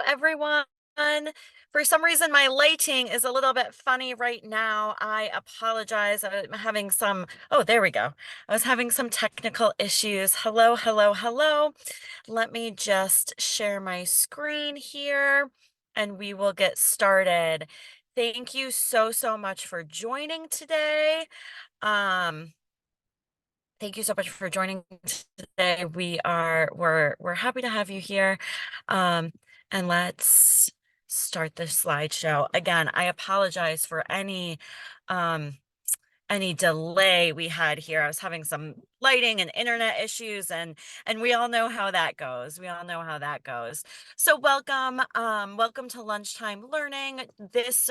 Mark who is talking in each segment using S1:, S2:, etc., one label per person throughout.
S1: everyone. For some reason, my lighting is a little bit funny right now. I apologize. I'm having oh, there we go. I was having some technical issues. Hello, hello, hello. Let me just share my screen here and we will get started. Thank you so much for joining today. Um, Thank you so much for joining today. We're happy to have you here. Um, and let's start the slideshow. Again, I apologize for um any delay we had here. I was having some lighting and internet issues and we all know how that goes. We all know how that goes. So welcome to Lunchtime Learning. This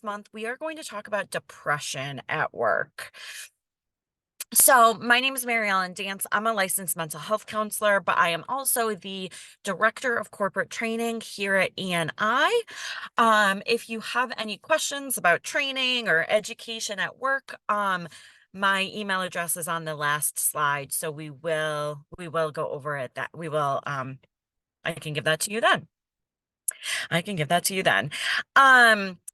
S1: month we are going to talk about depression at work. So my name is Mary Ellen Dance. I'm a licensed mental health counselor, but I am also the director of corporate training here at ENI. If you have any questions about training or education at work, my email address is on the last slide. So we will go over it that I can give that to you then. I can give that to you then.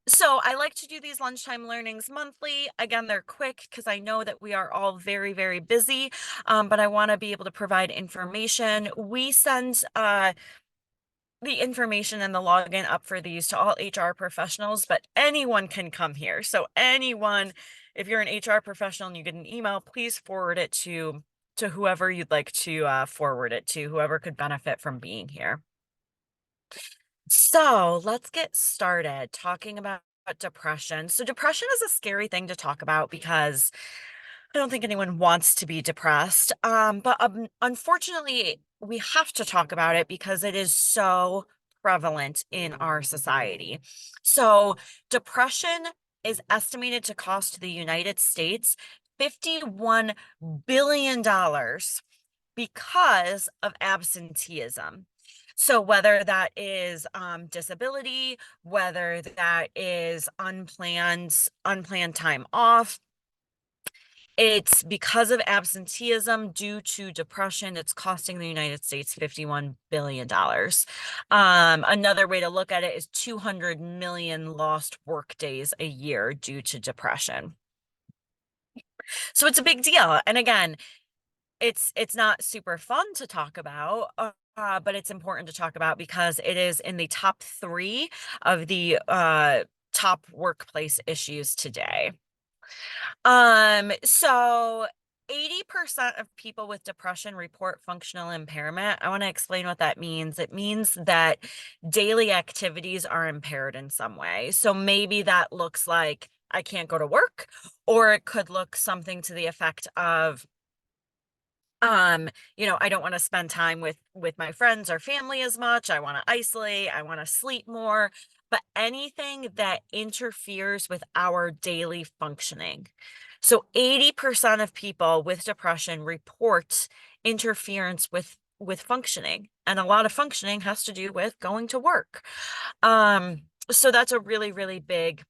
S1: So I like to do these lunchtime learnings monthly. Again, they're quick because I know that we are all very busy, but I want to be able to provide information. We send the information and the login up for these to all HR professionals, but anyone can come here. So anyone, if you're an HR professional and you get an email, please forward it to whoever you'd like to forward it to, whoever could benefit from being here. So let's get started talking about depression. So depression is a scary thing to talk about because I don't think anyone wants to be depressed. But unfortunately, we have to talk about it because it is so prevalent in our society. So depression is estimated to cost the United States $51 billion because of absenteeism. So whether that is disability, whether that is unplanned time off, it's because of absenteeism due to depression. It's costing the United States $51 billion. Another way to look at it is 200 million lost work days a year due to depression. So it's a big deal. And again, it's not super fun to talk about, but it's important to talk about because it is in the top 3 of the top workplace issues today. So 80% of people with depression report functional impairment. I want to explain what that means. It means that daily activities are impaired in some way. So maybe that looks like I can't go to work, or it could look something to the effect of I don't want to spend time with my friends or family as much. I want to isolate, I want to sleep more, but anything that interferes with our daily functioning. So 80% of people with depression report interference with functioning, and a lot of functioning has to do with going to work. So that's a really big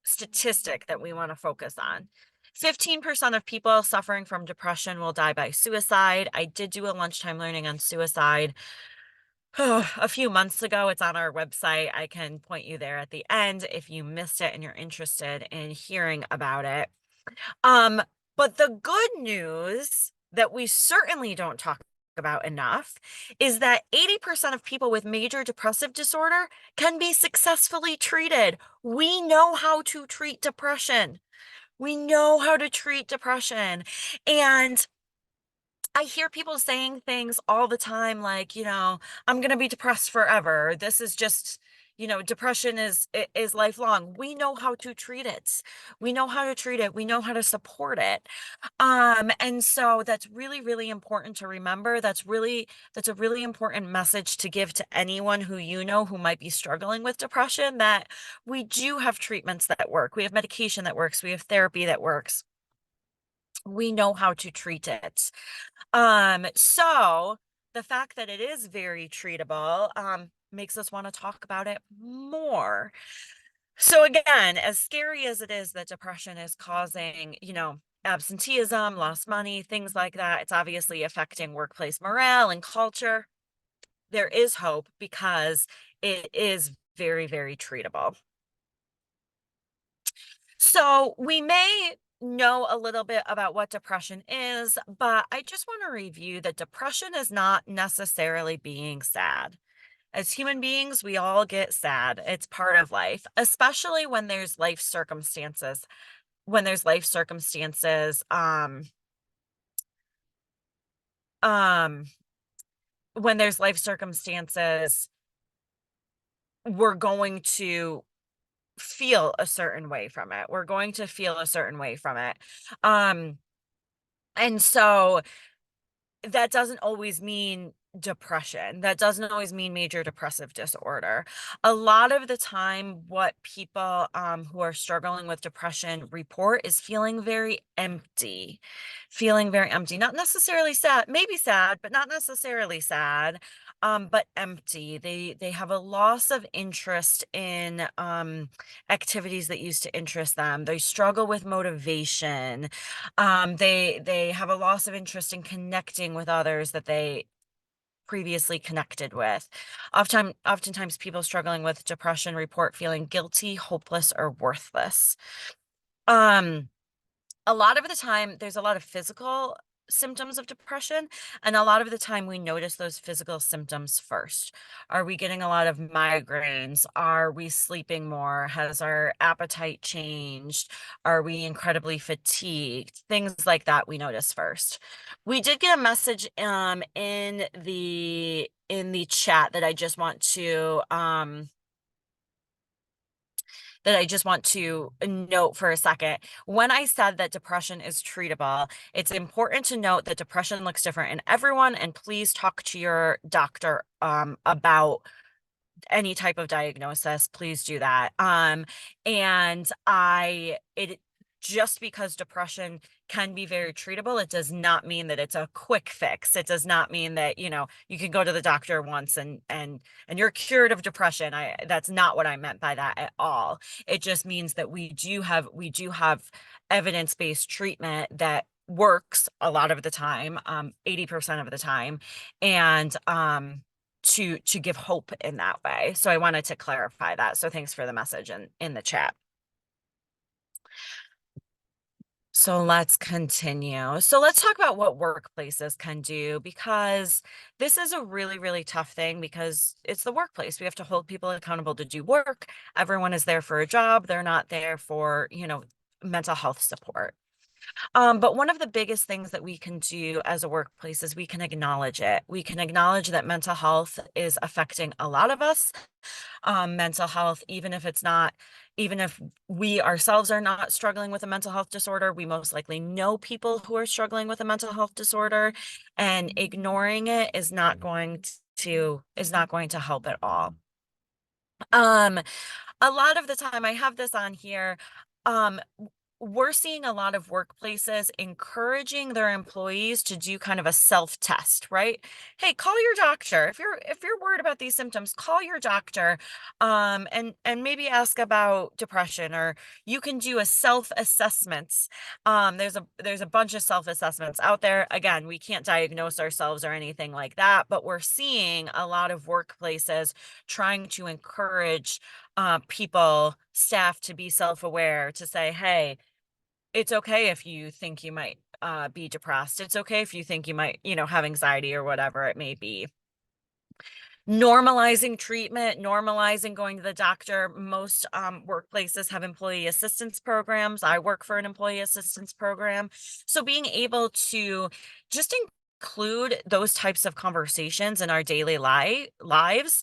S1: statistic that we want to focus on. 15% of people suffering from depression will die by suicide. I did do a lunchtime learning on suicide a few months ago. It's on our website. I can point you there at the end if you missed it and you're interested in hearing about it. But the good news that we certainly don't talk about enough is that 80% of people with major depressive disorder can be successfully treated. We know how to treat depression. We know how to treat depression. And I hear people saying things all the time like, I'm going to be depressed forever. This is just, depression is lifelong. We know how to treat it. We know how to treat it. We know how to support it. And so that's really important to remember. That's a really important message to give to anyone who who might be struggling with depression, that we do have treatments that work. We have medication that works. We have therapy that works. We know how to treat it. So the fact that it is very treatable, makes us want to talk about it more. So again, as scary as it is that depression is causing, absenteeism, lost money, things like that, it's obviously affecting workplace morale and culture. there is hope because it is very, very treatable. So we may know a little bit about what depression is, but I just want to review that depression is not necessarily being sad. As human beings, we all get sad. It's part of life, especially when there's life circumstances. When there's life circumstances, um, when there's life circumstances, we're going to feel a certain way from it. We're going to feel a certain way from it. Um, and so that doesn't always mean depression. That doesn't always mean major depressive disorder. A lot of the time, what people who are struggling with depression report is feeling very empty, not necessarily sad, maybe sad, but not necessarily sad. But empty. They have a loss of interest in activities that used to interest them. They struggle with motivation. They have a loss of interest in connecting with others that they previously connected with. Oftentimes people struggling with depression report feeling guilty, hopeless, or worthless. Um, a lot of the time, there's a lot of physical symptoms of depression, and a lot of the time we notice those physical symptoms first. Are we getting a lot of migraines? Are we sleeping more? Has our appetite changed? Are we incredibly fatigued? Things like that we notice first. We did get a message in the chat that I just want to note for a second. When I said that depression is treatable, it's important to note that depression looks different in everyone, and please talk to your doctor about any type of diagnosis. Please do that. And I it just because depression can be very treatable, it does not mean that it's a quick fix. It does not mean that, you can go to the doctor once and you're cured of depression. That's not what I meant by that at all. It just means that we do have evidence-based treatment that works a lot of the time, 80% of the time. And to give hope in that way. So I wanted to clarify that. So thanks for the message in the chat. So let's continue. So let's talk about what workplaces can do, because this is a really, really tough thing because it's the workplace. We have to hold people accountable to do work. Everyone is there for a job. They're not there for, mental health support. But one of the biggest things that we can do as a workplace is we can acknowledge it. We can acknowledge that mental health is affecting a lot of us. Mental health, even if we ourselves are not struggling with a mental health disorder, we most likely know people who are struggling with a mental health disorder, and ignoring it is not going to help at all. Um, a lot of the time, I have this on here. Um, we're seeing a lot of workplaces encouraging their employees to do kind of a self-test, right? Hey, call your doctor. If you're worried about these symptoms, call your doctor, and maybe ask about depression, or you can do a self-assessments. There's a bunch of self-assessments out there. Again, we can't diagnose ourselves or anything like that, but we're seeing a lot of workplaces trying to encourage staff to be self-aware, to say, hey, it's okay if you think you might be depressed. It's okay if you think you might, have anxiety or whatever it may be. Normalizing treatment, normalizing going to the doctor. Most workplaces have employee assistance programs. I work for an employee assistance program. So being able to just include those types of conversations in our daily lives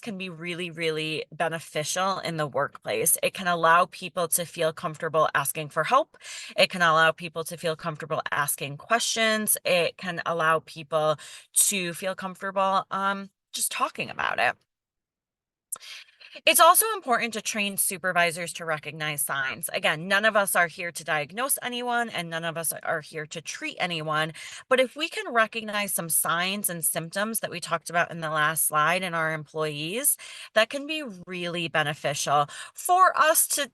S1: can be really, really beneficial in the workplace. It can allow people to feel comfortable asking for help. It can allow people to feel comfortable asking questions. It can allow people to feel comfortable just talking about it. It's also important to train supervisors to recognize signs. Again, none of us are here to diagnose anyone, and none of us are here to treat anyone. But if we can recognize some signs and symptoms that we talked about in the last slide in our employees, that can be really beneficial for us to,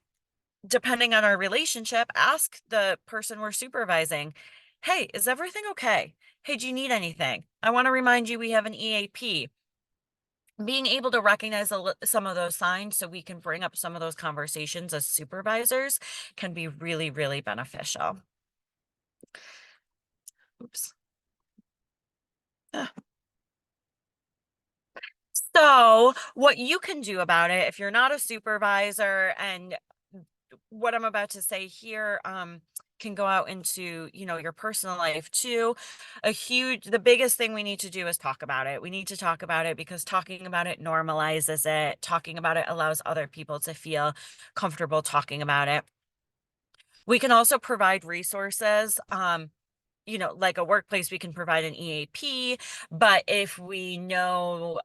S1: depending on our relationship, ask the person we're supervising, Hey, is everything okay? Hey, do you need anything? I want to remind you we have an EAP. Being able to recognize some of those signs so we can bring up some of those conversations as supervisors can be really, really beneficial. Oops. Ah. So, what you can do about it if you're not a supervisor, and what I'm about to say here can go out into, your personal life too. The biggest thing we need to do is talk about it. We need to talk about it because talking about it normalizes it. Talking about it allows other people to feel comfortable talking about it. We can also provide resources. Like a workplace, we can provide an EAP, but if we know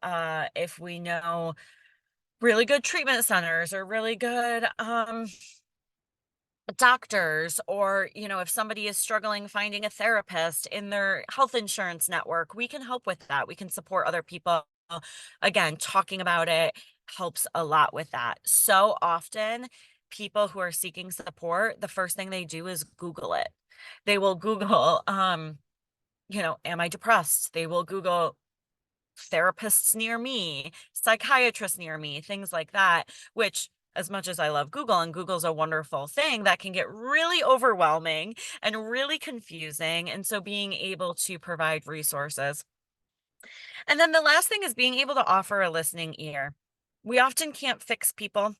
S1: really good treatment centers or really good doctors, or if somebody is struggling finding a therapist in their health insurance network, we can help with that. We can support other people. Again, talking about it helps a lot with that. So often people who are seeking support, the first thing they do is Google it. They will Google am I depressed? They will Google therapists near me, psychiatrists near me, things like that, which, as much as I love Google, and Google's a wonderful thing, that can get really overwhelming and really confusing. And so being able to provide resources. And then the last thing is being able to offer a listening ear. We often can't fix people.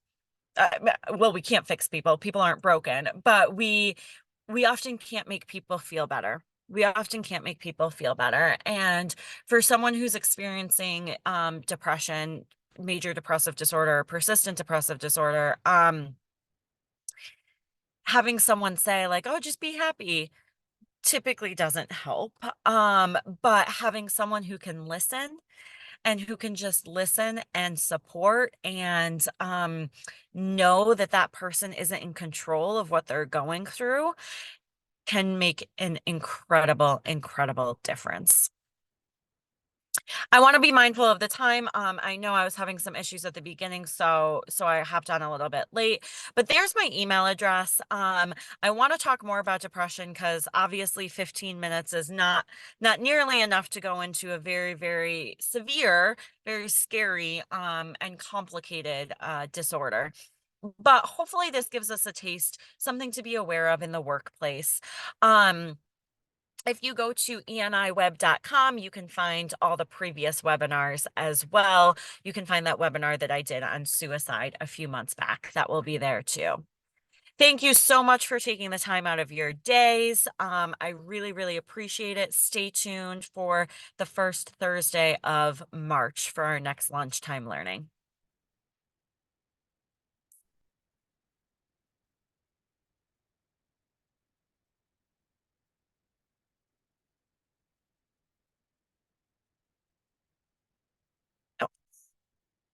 S1: Well, we can't fix people. People aren't broken, but we often can't make people feel better. We often can't make people feel better. And for someone who's experiencing depression, major depressive disorder, persistent depressive disorder, having someone say like, "Oh, just be happy," typically doesn't help. But having someone who can listen and who can just listen and support and know that that person isn't in control of what they're going through can make an incredible, incredible difference. I want to be mindful of the time. I know I was having some issues at the beginning, so I hopped on a little bit late. But there's my email address. I want to talk more about depression because obviously 15 minutes is not nearly enough to go into a very, very severe, very scary, and complicated disorder. But hopefully this gives us a taste, something to be aware of in the workplace. If you go to eniweb.com, you can find all the previous webinars as well. You can find that webinar that I did on suicide a few months back. That will be there too. Thank you so much for taking the time out of your days. I really, really appreciate it. Stay tuned for the first Thursday of March for our next lunchtime learning.